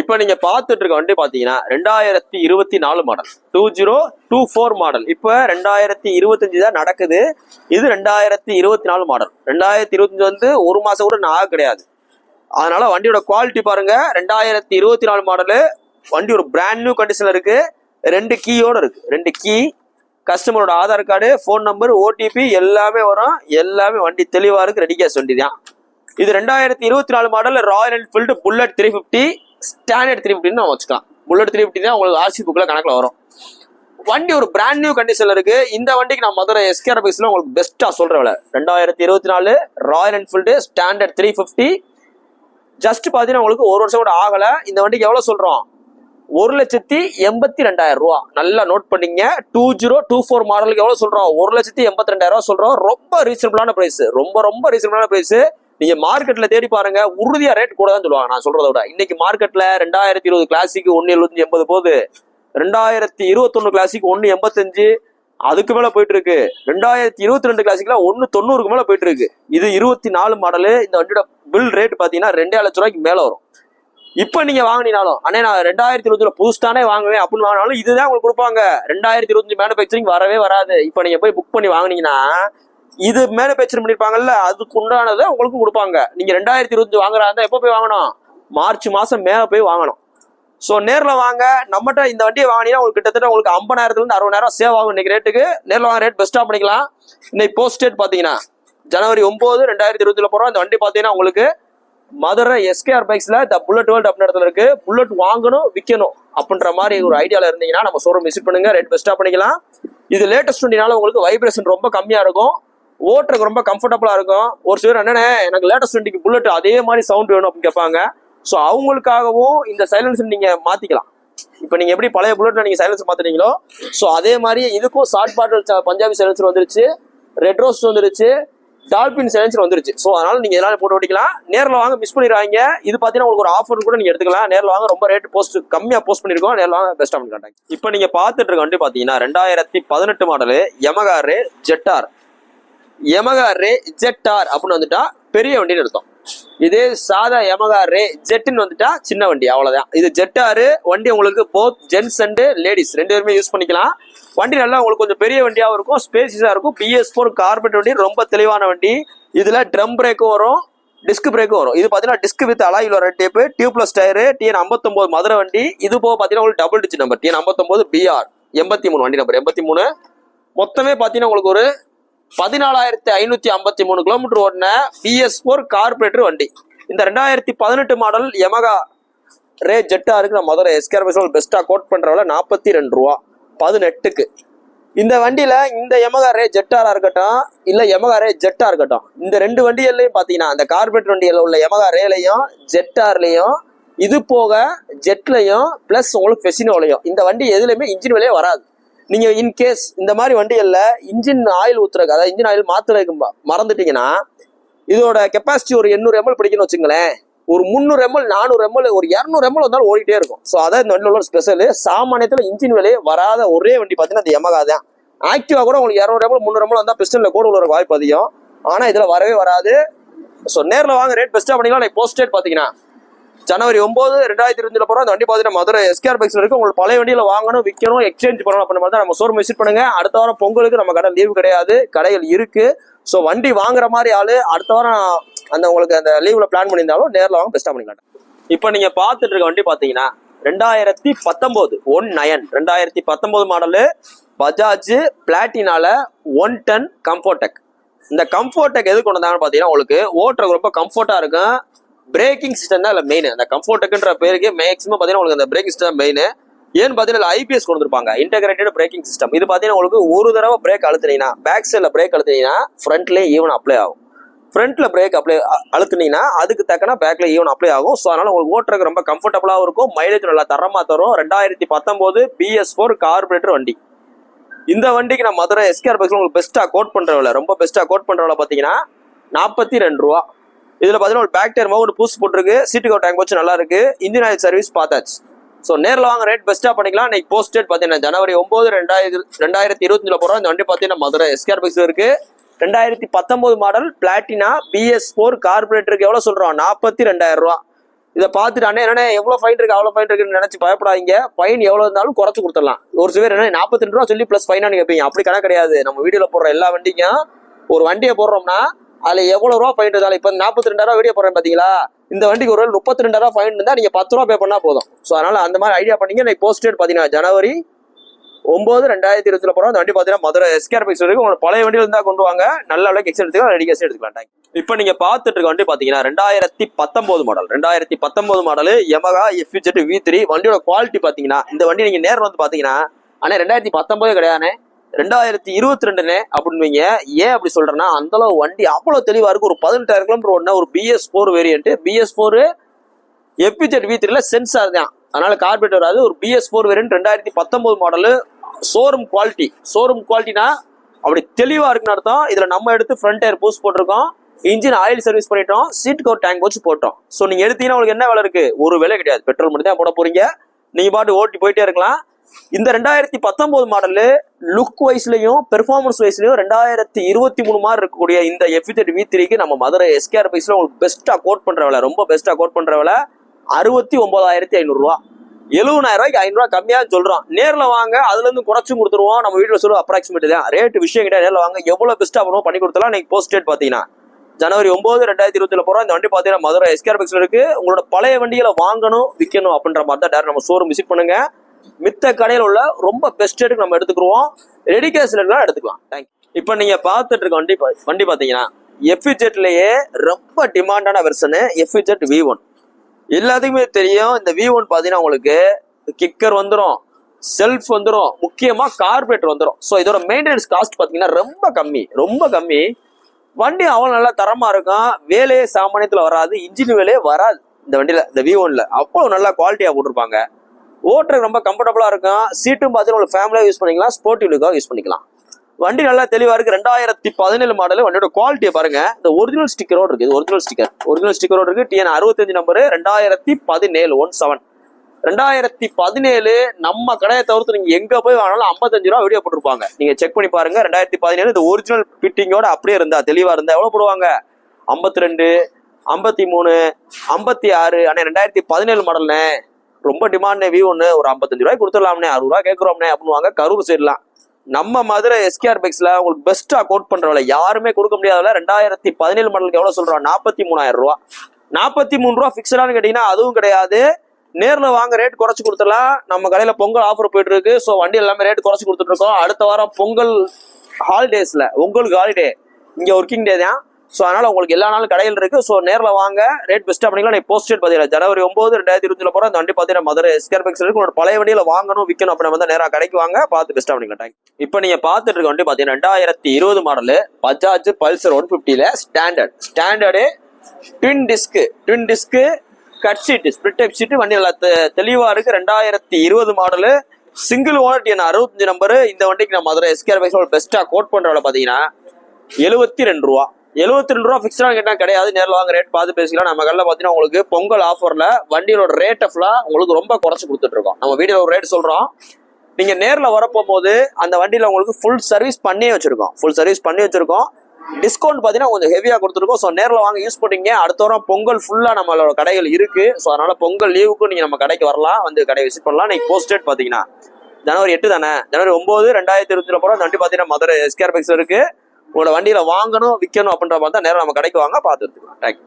இப்ப நீங்க பாத்துட்டு இருக்க வண்டி பாத்தீங்கன்னா 2024 மாடல் 2024 மாடல். இப்ப 2025 தான் நடக்குது. இது 2024 மாடல். 2025 வந்து ஒரு மாசம் கூட நான் கிடையாது. அதனால வண்டியோட குவாலிட்டி பாருங்க. 2024 மாடலு வண்டி ஒரு பிராண்ட் நியூ கண்டிஷன்ல இருக்கு. 2 கீயோட இருக்கு. 2 கீ, கஸ்டமரோட Aadhaar card, phone number, OTP எல்லாமே வரும். எல்லாமே வண்டி தெளிவா இருக்கு. ரெடி கேஷ் வண்டி தான். இது 2024 model Royal Enfield bullet 350 standard 350 நம்ம வச்சுக்கலாம். புல்லட் 350 தான் உங்களுக்கு ஆர்சி புக்ல கணக்குல வரும். வண்டி ஒரு பிராண்ட் நியூ கண்டிஷன்ல இருக்கு. இந்த வண்டிக்கு நான் மதுரை எஸ்கேஆர் பைக்ஸ்ல உங்களுக்கு பெஸ்டா சொல்ற விலை 2024 ராயல் என்ஃபீல்டு ஸ்டாண்டர்ட் 350. ஜஸ்ட் பாத்தீங்கன்னா உங்களுக்கு ஒரு வருஷம் கூட ஆகல. இந்த வண்டிக்கு எவ்வளவு சொல்றோம்? 1,82,000 ரூபா. நல்லா நோட் பண்ணீங்க. 2024 மாடலுக்கு எவ்வளவு சொல்றோம்? 1,82,000 ரூபா சொல்றோம். ரொம்ப ரீசனபிளான பிரைஸ். ரொம்ப ரீசனபிளான பிரைஸ். நீங்க மார்க்கெட்ல தேடி பாருங்க, உறுதியா ரேட் கூட தான் சொல்லுவாங்க. நான் சொல்றத விட இன்னைக்கு மார்க்கெட்ல 2020 கிளாசிக் 1,75 போகுது. 2021 கிளாசிக் 1,85 அதுக்கு மேல போயிட்டு இருக்கு. 2022 கிளாசிக்ல 1,90 மேல போயிட்டு இருக்கு. இது 24 மாடலு. இந்த வண்டியோட பில் ரேட் பாத்தீங்கன்னா 2,00,000 ரூபாய்க்கு மேல வரும். இப்ப நீங்க வாங்கினாலும் அண்ணே நான் 2020 புதுஸ்தானே வாங்குவேன் அப்படின்னு வாங்கினாலும் இதுதான் உங்களுக்கு கொடுப்பாங்க. 2025 மேனுபேக்சரிங் வரவே வராது. இப்ப நீங்க போய் புக் பண்ணி வாங்கினீங்கன்னா இது மேனுபேக்சர் பண்ணிருப்பாங்கல்ல, அதுக்கு உண்டானதை உங்களுக்கு கொடுப்பாங்க. நீங்க 2025 வாங்குறா இருந்தா எப்போ போய் வாங்கணும்? மார்ச் மாசம் மேல போய் வாங்கணும். ஸோ நேரில் வாங்க. நம்மகிட்ட இந்த வண்டியை வாங்கினீங்கன்னா உங்களுக்கு கிட்டத்தட்ட உங்களுக்கு 50,000 60,000 சேவ் ஆகும். இன்னைக்கு ரேட்டுக்கு நேரில் வாங்க, ரேட் பெஸ்ட்டாக பண்ணிக்கலாம். இன்னைக்கு போஸ்ட் டேட் பார்த்தீங்கன்னா ஜனவரி 9, 2020 போகிறோம். இந்த வண்டி பார்த்தீங்கன்னா உங்களுக்கு மதுரை எஸ்கேஆர் பைக்ஸ்ல த புல்லட் வேர்ல்ட் அப்படின்னு இடத்துல இருக்கு. புல்லட் வாங்கணும் விற்கணும் அப்படின்ற மாதிரி ஒரு ஐடியாவில் இருந்தீங்கன்னா நம்ம ஷோரூம் விசிட் பண்ணுங்க, ரேட் பெஸ்ட்டாக பண்ணிக்கலாம். இது லேட்டஸ்ட் வண்டினால உங்களுக்கு வைப்ரேஷன் ரொம்ப கம்மியாக இருக்கும், ஓட்டுறதுக்கு ரொம்ப கம்ஃபர்டபுளா இருக்கும். ஒரு சிலர் என்னன்னா எனக்கு லேட்டஸ்ட் வண்டிக்கு புல்லட் அதே மாதிரி சவுண்ட் வேணும் அப்படின்னு கேட்பாங்க. ஸோ அவங்களுக்காகவும் இந்த சைலன்சர் நீங்க மாத்திக்கலாம். இப்போ நீங்க எப்படி பழைய புல்லட்ல நீங்க சைலன்சர் மாத்துறீங்களோ ஸோ அதே மாதிரி இதுக்கும் ஷார்ட் பாட்டில் பஞ்சாபி சைலன்சர் வந்துருச்சு, ரெட் ரோஸ்ட் வந்துருச்சு, டால்பின் சைலன்சர் வந்துருச்சு. ஸோ அதனால நீங்க இதெல்லாம் போட்டு ஓட்டிக்கலாம். நேரில் வாங்க, மிஸ் பண்ணிடுவாங்க. இது பார்த்தீங்கன்னா உங்களுக்கு ஒரு ஆஃபர் கூட நீங்க எடுத்துக்கலாம். நேரில் வாங்க, ரொம்ப ரேட் போஸ்ட் கம்மியா போஸ்ட் பண்ணிருக்கோம். நேரில் வாங்க, பெஸ்ட்டாக பண்ணி காட்டாங்க. இப்போ நீங்க பார்த்துட்டு இருக்க வண்டி பார்த்தீங்கன்னா 2018 மாடலு யமகா ரே ஜெட்டார். யமகா ரே ஜெட்டார் அப்படின்னு வந்துட்டா பெரிய வண்டின்னு அர்த்தம். இதே சாதா யமகா ரே ஜெட்னு வந்துட்டா சின்ன வண்டி, அவ்வளவுதான். இது ஜெட்டாரு வண்டி உங்களுக்கு போத் ஜென்ஸ் அண்ட் லேடிஸ் 2 பேருமே யூஸ் பண்ணிக்கலாம். வண்டி நல்லா உங்களுக்கு கொஞ்சம் பெரிய வண்டியாகவும் இருக்கும், ஸ்பேசியஸா இருக்கும். BS4 கார்பெட் வண்டி, ரொம்ப தெளிவான வண்டி. இதுல ட்ரம் பிரேக்கும் வரும், டிஸ்க் பிரேக்கும் வரும். இது பாத்தீங்கன்னா டிஸ்க் வித் அலாயில் வர tape, tubeless tyre, TN59 Madurai வண்டி. இது போக பாத்தீங்கன்னா உங்களுக்கு double digit number TN59 BR 83 வண்டி நம்பர் 83. மொத்தமே பாத்தீங்கன்னா உங்களுக்கு ஒரு 14,553 கிலோமீட்டர் ஓடின BS4 கார்பரேட்டர் வண்டி. இந்த 2018 மாடல் யமகா ரே ஜெட்டா இருக்கு. நான் மதுரை எஸ்கேஆர் பைக்ஸ்ல பெஸ்டா கோட் பண்றவள 42 ரூபா 18க்கு. இந்த வண்டியில இந்த யமகா ரே ஜெட்டாரா இருக்கட்டும் இல்ல யமகா ரே ஜெட்டா இருக்கட்டும், இந்த 2 வண்டிகள்லயும் பாத்தீங்கன்னா இந்த கார்பரேட்டர் வண்டியில உள்ள யமகா ரேலையும் ஜெட்டார்லயும் இது போக ஜெட்லையும் பிளஸ் உங்களுக்கு ஃபெசினோலையும் இந்த வண்டி எதுலையுமே இன்ஜின் விலையே வராது. நீங்க இன்கேஸ் இந்த மாதிரி வண்டிகள்ல இன்ஜின் ஆயில் ஊத்துறதுக்கு, அதாவது இன்ஜின் ஆயில் மாத்துறதுக்கு மறந்துட்டீங்கன்னா இதோட கெப்பாசிட்டி ஒரு 800 ml பிடிக்கணும்னு வச்சுங்களேன். ஒரு 300 ml 400 ml ஒரு 200 ml வந்தாலும் ஓடிட்டே இருக்கும். ஸோ அதான் இந்த வண்டியில் உள்ள ஸ்பெஷல். சாமானியத்தில் இன்ஜின் விலையே வராத ஒரே வண்டி பார்த்தீங்கன்னா இந்த யமகா தான். ஆக்டிவா கூட உங்களுக்கு 200 ml 300 ml வந்தால் பிஸ்டன்ல கோடு உள்ள வாய்ப்பு அதிகம். ஆனால் இதில் வரவே வராது. ஸோ நேரில் வாங்க, ரேட் பெஸ்ட்டாக பண்ணிக்கலாம். லைக் போஸ்ட் டேட் பார்த்தீங்கன்னா ஜனவரி 9, 2020 போகிறோம். இந்த வண்டி பார்த்தீங்கன்னா மதுரை எஸ்கேஆர் பைக்ஸ்ல இருக்கு. உங்களுக்கு பழைய வண்டியில் வாங்கணும் விற்கணும் எக்ஸ்சேஞ்ச் பண்ணணும் அப்படின்ற மாதிரி தான் நம்ம ஷோரூம் விசிட் பண்ணுங்க. அடுத்த வாரம் பொங்கலுக்கு நம்ம கடை லீவு கிடையாது, கடைகள் இருக்கு. ஸோ வண்டி வாங்குற மாதிரி ஆளு அடுத்த வாரம் அந்த உங்களுக்கு அந்த லீவ்ல பிளான் பண்ணியிருந்தாலும் நேரில் வாங்க, பெஸ்ட்டாக பண்ணி காட்டுறேன். இப்போ நீங்க பார்த்துட்டு இருக்க வண்டி பார்த்தீங்கன்னா 2019 2019 மாடலு பஜாஜ் பிளாட்டினால 110 கம்ஃபோர்டெக். இந்த கம்ஃபோர்டெக் எது கொண்டு வந்தாங்கன்னு பார்த்தீங்கன்னா உங்களுக்கு ஓட்டுறது ரொம்ப கம்ஃபர்ட்டா இருக்கும். பிரேக்கிங் சிஸ்டம் தான் இல்லை மெயின். அந்த கம்ஃபோர்டெக்ன்ற பேருக்கு மேக்ஸிமம் பார்த்தீங்கன்னா உங்களுக்கு அந்த பிரேக்கிங் சிஸ்டம் மெயின். ஏன்னு பார்த்தீங்கன்னா IPS கொண்டு வந்துருப்பாங்க, இன்டகிரேட்டட் பிரேக்கிங் சிஸ்டம். இது பார்த்தீங்கன்னா உங்களுக்கு ஒரு தடவை பிரேக் அழுத்தினீங்கன்னா பேக் சைடில் பிரேக் அழுத்தினீங்கன்னா ஃப்ரண்ட்லேயே ஈவன் அப்ளை ஆகும். ஃப்ரண்ட்ல பிரேக் அழுத்தினீங்கன்னா அதுக்கு தக்கன பேக்ல ஈவன் அப்ளை ஆகும். ஸோ அதனால உங்களுக்கு ஓட்டுறதுக்கு ரொம்ப கம்ஃபர்டபுளாகவும் இருக்கும், மைலேஜ் நல்லா தரமாக தரும். 2019 BS4 கார்பரேட்டர் வண்டி. இந்த வண்டிக்கு நான் மதுரை எஸ்கேஆர் பைக்ஸ்ல உங்களுக்கு பெஸ்ட்டாக கோட் பண்ணுறவள, ரொம்ப பெஸ்ட்டாக கோட் பண்ணுறவள பார்த்தீங்கன்னா 42 ரூபா. இதில் பார்த்தீங்கன்னா ஒரு பேக் டயர் ஒரு பூஸ்ட் போட்டிருக்கு, சீட்டு கவர் டேங்க் வச்சு நல்லா இருக்கு, இன்ஜின் ஆயில் சர்வீஸ் பார்த்தாச்சு. ஸோ நேரில் வாங்க, ரேட் பெஸ்ட்டாக பண்ணிக்கலாம். இன்னைக்கு போஸ்ட் டேட் பார்த்தீங்கன்னா ஜனவரி 9, 2020 போகிறோம். இந்த வண்டி பார்த்தீங்கன்னா மதுரை எஸ்கேஆர் பைக்ஸ்ல இருக்கு. 2019 மாடல் பிளாட்டினா BS4 கார்பரேட்டருக்கு எவ்வளோ சொல்கிறோம்? 42,000 ரூபா. இதை பார்த்துட்டு அண்ணே என்னண்ணே எவ்வளவு ஃபைன் இருக்கு அவ்வளவு ஃபைன் இருக்குன்னு நினைச்சு பயப்படாதீங்க. ஃபைன் எவ்வளவு இருந்தாலும் குறைச்சு கொடுத்துடலாம். ஒரு சில பேர் என்ன 42 ரூபா சொல்லி பிளஸ் ஃபைனான்னு கேட்பீங்க. அப்படி கணக்கு கிடையாது. நம்ம வீடியோல போடுற எல்லா வண்டிக்கும் ஒரு வண்டியை போடுறோம்னா அதுல எவ்வளவு ரூபா ஃபைன் இருந்தாலும், இப்ப 42,000 வீடியோ போடுறேன் பாத்தீங்களா, இந்த வண்டிக்கு ஒரு 32,000 ஃபைன் இருந்தா நீங்க 10 ரூபா பே பண்ணா போதும். ஸோ அதனால அந்த மாதிரி ஐடியா பண்ணீங்க. இன்னைக்கு போஸ்ட் டேட் பாத்தீங்கன்னா ஜனவரி 9, 2020 போறோம். அந்த வண்டி பாத்தீங்கன்னா மதுரை எஸ்கேர் பைக்ஸ் இருக்கு. உங்களுக்கு பழைய வண்டியில இருந்தா கொண்டு வாங்க, நல்ல விலைக்கு எக்ஸ்ட் எடுத்துக்கலாம், ரெடி கேஸ் எடுத்துக்கலாம். இப்ப நீங்க பாத்துட்டு இருக்க வண்டி பாத்தீங்கன்னா 2019 model. 2019 model Yamaha FZ V3. வண்டியோட குவாலிட்டி பாத்தீங்கன்னா இந்த வண்டி நீங்க நேரில் வந்து பாத்தீங்கன்னா ஆனா 2019 கிடையாது, 2022 அப்படின்வீங்க. ஏன் அப்படி சொல்றேன்னா அந்த அளவு வண்டி அவ்வளவு தெளிவா இருக்கு. ஒரு 18,000 கிலோமீட்டர் ஓடின ஒரு BS4 variant. BS4 FZ V3ல sensor தான், அதனால கார்பரேட் வராது. ஒரு BS4 variant 2019 model. Showroom quality. Showroom குவாலிட்டினா அப்படி தெளிவா இருக்குன்னு அர்த்தம். இதுல நம்ம எடுத்து ஃப்ரண்ட் டயர் பூஸ்ட் போட்டிருக்கோம், இன்ஜின் ஆயில் சர்வீஸ் பண்ணிட்டோம், சீட் கவர் டேங்க் வச்சு போட்டோம். ஸோ நீங்க எடுத்தீங்கன்னா உங்களுக்கு என்ன வேலை இருக்கு? ஒரு வேலை கிடையாது. பெட்ரோல் மட்டும் தான் போட போறீங்க, நீங்க பாட்டு ஓட்டி போயிட்டே இருக்கலாம். இந்த 2019 மாடலு லுக் வைஸ்லயும் பெர்ஃபார்மன்ஸ் வைஸ்லயும் 2023 மாதிரி இருக்கக்கூடிய இந்த FZ V3க்கு நம்ம மதுரை எஸ்கேர் பைக்ஸ்ல உங்களுக்கு பெஸ்டா கோட் பண்ற வேலை, ரொம்ப பெஸ்டா கோட் பண்ற வேலை 69,500 ரூபா. 70,000 ரூபாய்க்கு 500 ரூபா கம்மியா சொல்றோம். நேர்ல வாங்க, அதுல இருந்து குறைச்சும் கொடுத்துருவோம். நம்ம வீட்டுல சொல்லுவோம் அப்ராக்சிமேட் தான் ரேட், விஷயம் கிடையாது. நேரில் வாங்க, எவ்வளவு பெஸ்டா பண்ணுவோம் பண்ணி கொடுத்தலாம். இன்னைக்கு போஸ்ட் டேட் பாத்தீங்கன்னா ஜனவரி 9, 2020 போறோம். இந்த வண்டி பாத்தீங்கன்னா மதுரை எஸ்கேர் பைக்ஸ்ல இருக்கு. உங்களோட பழைய வண்டிகளை வாங்கணும் விற்கணும் அப்படின்ற மாதிரி தான் டேரக்ட் நம்ம ஷோரூம் விசிட் பண்ணுங்க. மித்த கடையில் உள்ள ரொம்ப பெஸ்ட் ரேட்டுக்கு நம்ம எடுத்துக்கிடுவோம், ரெடி கேஸ்ல எடுத்துக்கலாம். தேங்க்யூ. இப்ப நீங்க பாத்துட்டு இருக்க வண்டி பாத்தீங்கன்னா FZலயே ரொம்ப டிமாண்டான வெர்ஷனு FZ V1. எல்லாத்துக்குமே தெரியும் இந்த V1 பாத்தீங்கன்னா உங்களுக்கு கிக்கர் வந்துடும், செல்ஃப் வந்துடும், முக்கியமா கார்பரேட்டர் வந்துடும். ஸோ இதோட மெயின்டெனன்ஸ் காஸ்ட் பாத்தீங்கன்னா ரொம்ப கம்மி, ரொம்ப கம்மி. வண்டி அவ்வளவு நல்லா தரமா இருக்கும், வேலையே சாமானியத்துல வராது, இன்ஜின் வேலையே வராது இந்த வண்டியில. இந்த V1ல அவ்வளவு நல்லா குவாலிட்டியா போட்டிருப்பாங்க. ஓட்டுறதுக்கு ரொம்ப கம்ஃபர்டபுளா இருக்கும். சீட்டும் பார்த்தீங்கன்னா உங்களுக்கு ஃபேமிலியாக யூஸ் பண்ணிக்கலாம், ஸ்போர்ட்டிவ்லுக்காக யூஸ் பண்ணிக்கலாம். வண்டி நல்லா தெளிவா இருக்கு. 2017 மாடல். வண்டியோட குவாலிட்டியை பாருங்க. இந்த ஒரிஜினல் ஸ்டிக்கரோடு இருக்கு. இது ஒரிஜினல் ஸ்டிக்கரோடு இருக்கு. TN 65 number. 2017 2017 நம்ம கடையை தவிர்த்து நீங்க எங்க போய் வாங்கினாலும் 55 ரூபா வீடியோ போட்டிருப்பாங்க, நீங்க செக் பண்ணி பாருங்க. 2017 இந்த ஒரிஜினல் ஃபிட்டிங்கோட அப்படியே இருந்தா, தெளிவா இருந்தா எவ்வளவு போடுவாங்க? 52, 53, 56. ஆனா 2017 மாடல்னே ரொம்ப டிமாண்ட். V1 ஒரு 55 ரூபாய் கொடுத்துடலாம்னே, 60 ரூபா கேட்கிறோம்னே அப்படின்வாங்க. கரூர் சைட்லாம் நம்ம மதுரை எஸ்கேஆர் பைக்ஸ்ல உங்களுக்கு பெஸ்டா கோட் பண்ற வேலை யாருமே கொடுக்க முடியாத. 2017 மாடலுக்கு எவ்வளவு சொல்றோம்? 43,000 ரூபா. 43 ரூபா பிக்சடான்னு கேட்டீங்கன்னா அதுவும் கிடையாது. நேர்ல வாங்க, ரேட் குறைச்சு கொடுத்துடலாம். நம்ம கடையில பொங்கல் ஆஃபர் போயிட்டு இருக்கு. ஸோ வண்டி எல்லாமே ரேட் குறைச்சு கொடுத்துட்டு இருக்கோம். அடுத்த வாரம் பொங்கல் ஹாலிடேஸ்ல, உங்களுக்கு ஹாலிடே, இங்க ஒர்க்கிங் டே தான். ஸோ அதனால உங்களுக்கு எல்லா நாளும் கடையில் இருக்கு. ஸோ நேரில் வாங்க, ரேட் பெஸ்ட்டாக பண்ணிக்கலாம். நீ போஸ்ட் டேட் பார்த்தீங்கன்னா ஜனவரி 9, 2020 போகிறோம். அந்த வண்டி பார்த்தீங்கன்னா மதுரை எஸ்கேர் பைக்ஸ் இருக்கு. உங்களோட பழைய வண்டியில் வாங்கணும் விற்கணும் அப்படின்னு வந்து நேராக கடைக்கு வாங்க, பார்த்து பெஸ்ட்டாக பண்ணிக்கலாம். இப்போ நீங்க பார்த்துட்டு இருக்க வண்டி பார்த்தீங்கன்னா 2020 மாடல் பஜாஜ் பல்சர் 150ல standard twin disc cut seat, split type seat. வண்டி நல்லா தெளிவா இருக்கு. 2020 model single owner TN 65 number. இந்த வண்டிக்கு நான் மதுரை எஸ்கேர் பைக்ஸ் பெஸ்ட்டாக கோட் பண்றவள பார்த்தீங்கன்னா 72 ரூபா. 72 ரூபா பிக்ஸ்டா கேட்டா கிடையாது. நேரில் வாங்க, ரேட் பார்த்து பேசிக்கலாம். நம்ம கடையில் பார்த்தீங்கன்னா உங்களுக்கு பொங்கல் ஆஃபர்ல வண்டியோட ரேட்டை ஃபுல்லா உங்களுக்கு ரொம்ப குறைச்சு கொடுத்துட்டு இருக்கோம். நம்ம வீடியோல ஒரு ரேட் சொல்றோம், நீங்க நேரில் வரப்போகும்போது அந்த வண்டியில உங்களுக்கு ஃபுல் சர்வீஸ் பண்ணி வச்சிருக்கோம். டிஸ்கவுண்ட் பார்த்தீங்கன்னா கொஞ்சம் ஹெவியா கொடுத்துருக்கோம். ஸோ நேரில் வாங்க, யூஸ் பண்ணிங்க. அடுத்த வாரம் பொங்கல் ஃபுல்லா நம்மளோட கடைகள் இருக்கு. ஸோ அதனால பொங்கல் லீவுக்கும் நீங்க நம்ம கடைக்கு வரலாம், வந்து கடையை விசிட் பண்ணலாம். நீங்க போஸ்ட் டேட் பார்த்தீங்கன்னா ஜனவரி 8 தானே, ஜனவரி 9, 2020 போற அந்த வண்டி பார்த்தீங்கன்னா மதுரை எஸ்கேர் பைக்ஸ் இருக்கு. உங்களோட வண்டியில வாங்கணும் விற்கணும் அப்படின்ற மாதிரி தான் நேரம் நம்ம கடைக்கு வாங்க, பார்த்து எடுத்துக்கலாம். தேங்க்யூ.